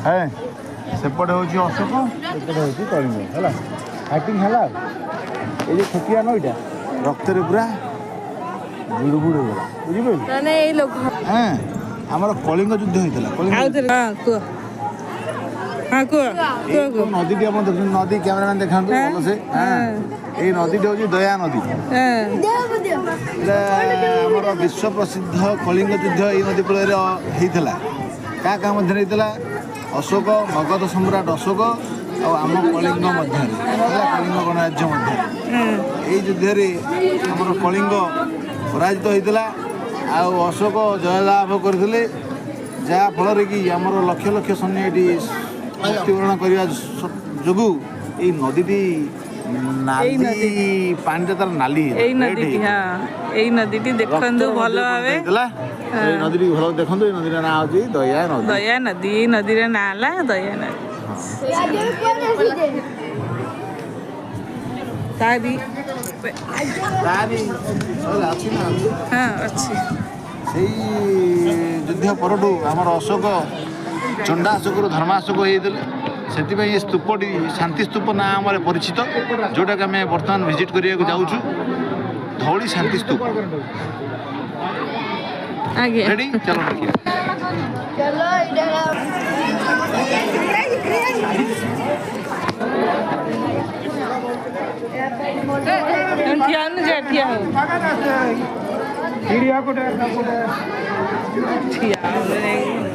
है सेपटे हूँ अशोक सेपटे हूँ कलिंग है फाइटिंग है ये जो छुटिया न यहाँ रक्त पूरा बुड़ बुड़ होगा बुझिपार हाँ आमर कलिंग युद्ध होता नदी आप नदी कैमेरामैन देखा भल से ये नदी हूँ दया नदी आमर विश्व प्रसिद्ध कलिंग युद्ध ये नदी कूल होता क्या क्या मध्य अशोक मगध सम्राट अशोक आम कलिंग मध्य कलिंग गणराज्य मध्य यही युद्ध आमर कलिंग पराजित होता अशोक जयलाभ करते जहाँफल कि आमर लक्ष लक्ष सैन्य ये मृत्युवरण करने जो ये नदी नाली पानी तार नाली नदी देखो भल नदी भल देखो नदी ना हूँ दया नदी दया नदी नदी ना दया नदी युद्ध पर आमर अशोक चंडाशोक धर्माशोक होते से स्तूपटी शांति स्तूप ना आम परिचित जोटा कि आम बर्तमान विजिट करने जाऊँ धौली शांति स्तूप रेडी चलो ठिया